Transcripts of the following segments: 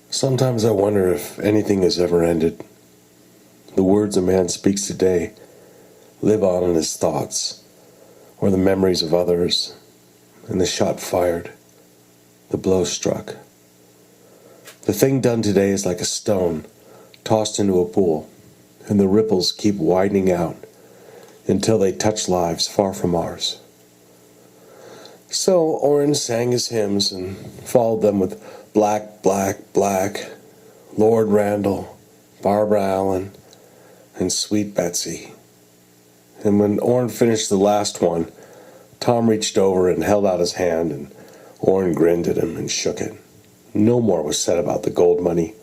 Sometimes I wonder if anything has ever ended. The words a man speaks today live on in his thoughts, or the memories of others, and the shot fired, the blow struck. The thing done today is like a stone tossed into a pool, and the ripples keep widening out until they touch lives far from ours. So Orin sang his hymns and followed them with Black, Black, Black, Lord Randall, Barbara Allen, and Sweet Betsy. And when Orin finished the last one, Tom reached over and held out his hand, and Orin grinned at him and shook it. No more was said about the gold money,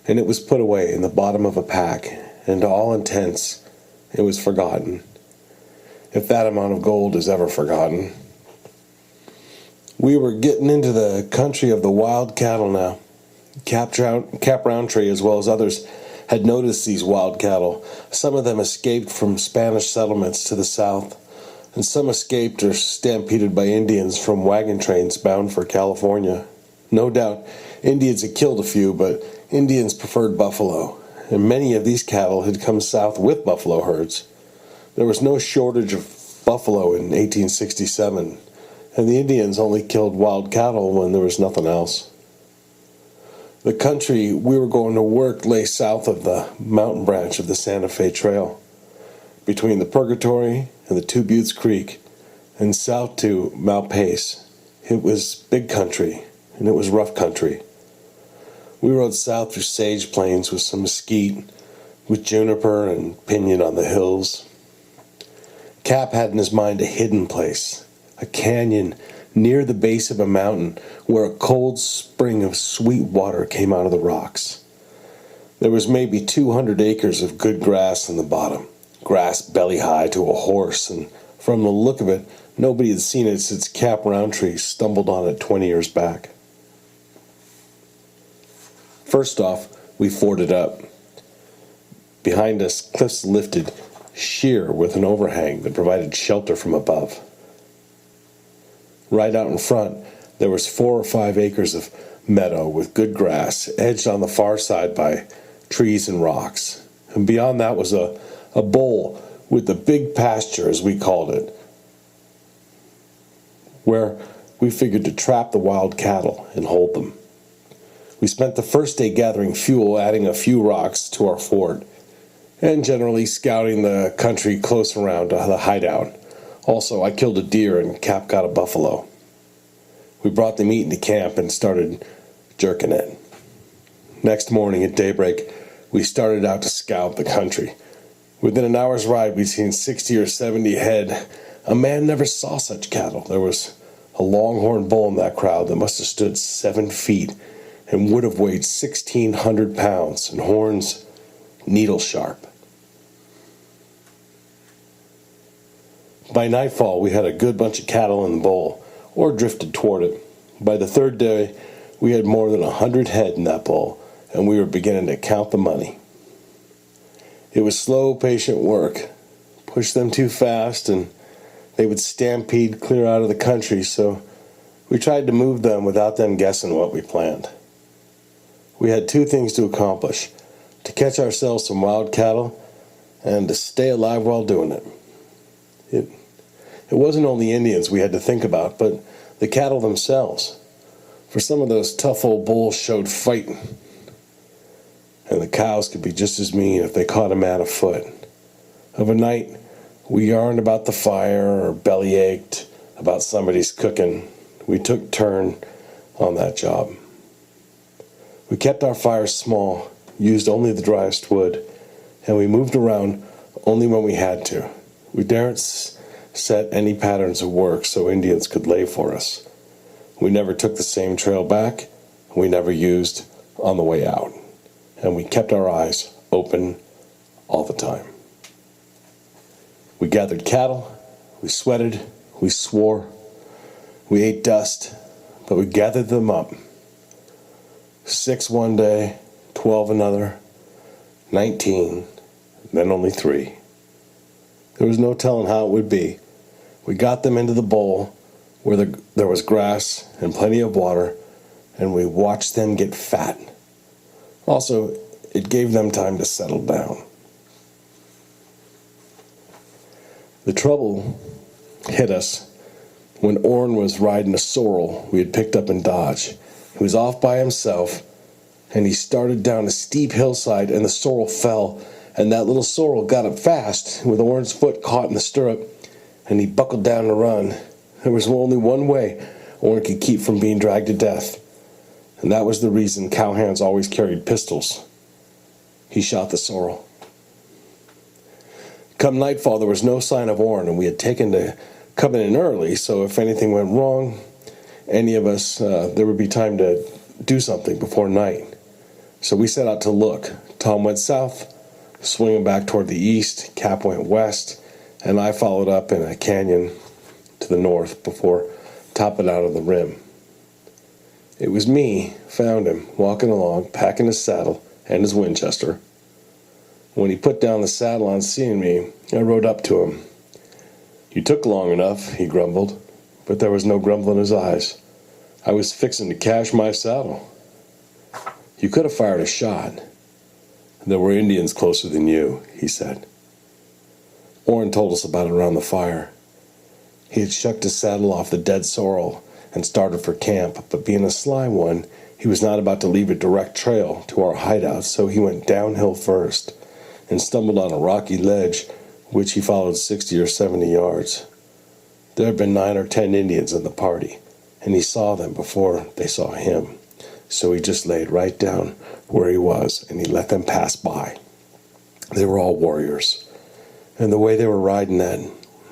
and it was put away in the bottom of a pack, and to all intents, it was forgotten. If that amount of gold is ever forgotten. We were getting into the country of the wild cattle now. Cap Roundtree, as well as others, had noticed these wild cattle. Some of them escaped from Spanish settlements to the south, and some escaped or stampeded by Indians from wagon trains bound for California. No doubt, Indians had killed a few, but Indians preferred buffalo, and many of these cattle had come south with buffalo herds. There was no shortage of buffalo in 1867, and the Indians only killed wild cattle when there was nothing else. The country we were going to work lay south of the mountain branch of the Santa Fe Trail, between the Purgatory and the Two Buttes Creek, and south to Malpace. It was big country, and it was rough country. We rode south through sage plains with some mesquite, with juniper and pinyon on the hills. Cap had in his mind a hidden place, a canyon near the base of a mountain where a cold spring of sweet water came out of the rocks. There was maybe 200 acres of good grass in the bottom, grass belly-high to a horse, and from the look of it, nobody had seen it since Cap Roundtree stumbled on it 20 years back. First off, we forded up. Behind us, cliffs lifted sheer with an overhang that provided shelter from above. Right out in front, there was 4 or 5 acres of meadow with good grass, edged on the far side by trees and rocks. And beyond that was a bowl with the big pasture, as we called it, where we figured to trap the wild cattle and hold them. We spent the first day gathering fuel, adding a few rocks to our fort, and generally scouting the country close around the hideout. Also, I killed a deer and Cap got a buffalo. We brought the meat into camp and started jerking it. Next morning at daybreak, we started out to scout the country. Within an hour's ride, we'd seen 60 or 70 head. A man never saw such cattle. There was a longhorn bull in that crowd that must have stood 7 feet and would have weighed 1,600 pounds, and horns needle sharp. By nightfall, we had a good bunch of cattle in the bowl, or drifted toward it. By the third day, we had more than 100 head in that bowl, and we were beginning to count the money. It was slow, patient work. Push them too fast, and they would stampede clear out of the country, so we tried to move them without them guessing what we planned. We had 2 things to accomplish: to catch ourselves some wild cattle, and to stay alive while doing it. It wasn't only Indians we had to think about, but the cattle themselves. For some of those tough old bulls showed fight, and the cows could be just as mean if they caught a man afoot. Of a night, we yarned about the fire or belly-ached about somebody's cooking. We took turn on that job. We kept our fires small, used only the driest wood, and we moved around only when we had to. We daren't set any patterns of work so Indians could lay for us. We never took the same trail back. We never used on the way out. And we kept our eyes open all the time. We gathered cattle, we sweated, we swore, we ate dust, but we gathered them up. 6 one day, 12 another, 19, then only 3. There was no telling how it would be. We got them into the bowl where there was grass and plenty of water, and we watched them get fat Also, it gave them time to settle down. The trouble hit us when Orin was riding a sorrel we had picked up in Dodge. He was off by himself, and he started down a steep hillside, and the sorrel fell, and that little sorrel got up fast with Orin's foot caught in the stirrup, and he buckled down to run. There was only one way Orin could keep from being dragged to death, and that was the reason cowhands always carried pistols. He shot the sorrel. Come nightfall, there was no sign of Orin, and we had taken to coming in early, so if anything went wrong, any of us, there would be time to do something before night. So we set out to look. Tom went south, swinging back toward the east. Cap went west, and I followed up in a canyon to the north before topping out of the rim. It was me, found him, walking along, packing his saddle and his Winchester. When he put down the saddle on seeing me, I rode up to him. "You took long enough," he grumbled, but there was no grumble in his eyes. "I was fixing to cache my saddle." "You could have fired a shot." "There were Indians closer than you," he said. Orin told us about it around the fire. He had shucked his saddle off the dead sorrel and started for camp, but being a sly one, he was not about to leave a direct trail to our hideout, so he went downhill first and stumbled on a rocky ledge which he followed 60 or 70 yards. There had been 9 or 10 Indians in the party, and he saw them before they saw him, so he just laid right down where he was, and he let them pass by. They were all warriors, and the way they were riding that,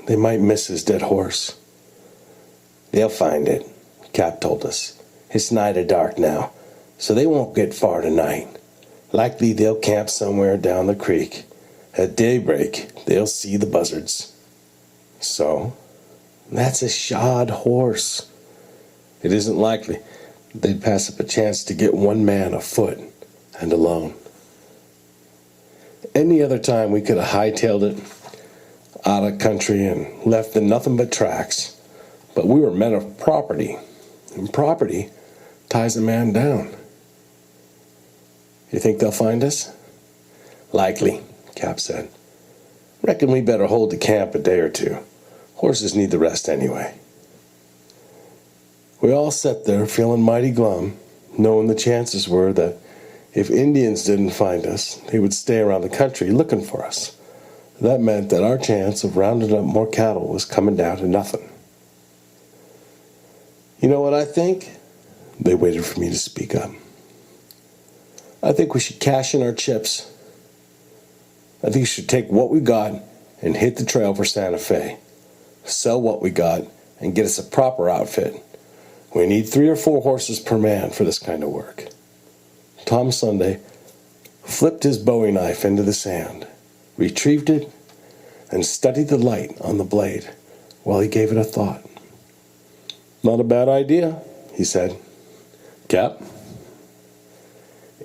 they might miss his dead horse. "They'll find it," Cap told us. "It's nigh to dark now, so they won't get far tonight. Likely they'll camp somewhere down the creek. At daybreak, they'll see the buzzards." "So? That's a shod horse." "It isn't likely they'd pass up a chance to get one man afoot and alone." Any other time we could have hightailed it out of country and left in nothing but tracks. But we were men of property, and property ties a man down. "You think they'll find us?" "Likely," Cap said. "Reckon we better hold the camp a day or two. Horses need the rest anyway." We all sat there feeling mighty glum, knowing the chances were that if Indians didn't find us, they would stay around the country looking for us. That meant that our chance of rounding up more cattle was coming down to nothing. "You know what I think?" They waited for me to speak up. "I think we should cash in our chips. I think we should take what we got and hit the trail for Santa Fe. Sell what we got and get us a proper outfit. We need 3 or 4 horses per man for this kind of work." Tom Sunday flipped his bowie knife into the sand, retrieved it, and studied the light on the blade while he gave it a thought. "Not a bad idea," he said. "Cap?"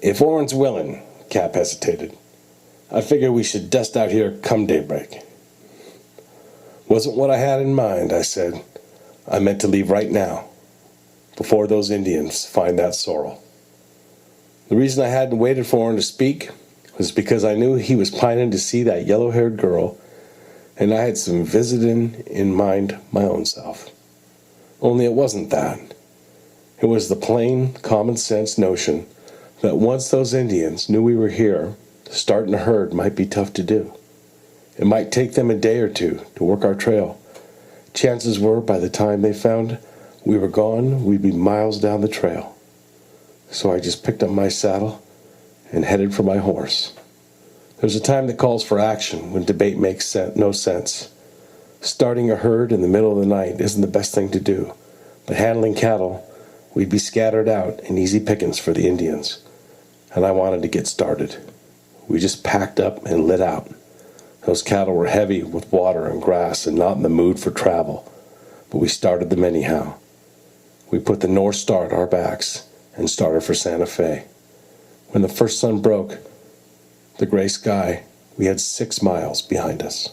"If Orin's willing," Cap hesitated. "I figure we should dust out here come daybreak." "Wasn't what I had in mind," I said. "I meant to leave right now, before those Indians find that sorrel." The reason I hadn't waited for him to speak was because I knew he was pining to see that yellow-haired girl, and I had some visiting in mind my own self. Only it wasn't that. It was the plain, common-sense notion that once those Indians knew we were here, starting a herd might be tough to do. It might take them a day or two to work our trail. Chances were, by the time they found we were gone, we'd be miles down the trail. So I just picked up my saddle and headed for my horse. There's a time that calls for action when debate makes no sense. Starting a herd in the middle of the night isn't the best thing to do, but handling cattle, we'd be scattered out and easy pickings for the Indians, and I wanted to get started. We just packed up and lit out. Those cattle were heavy with water and grass and not in the mood for travel, but we started them anyhow. We put the North Star at our backs and started for Santa Fe. When the first sun broke the gray sky, we had 6 miles behind us.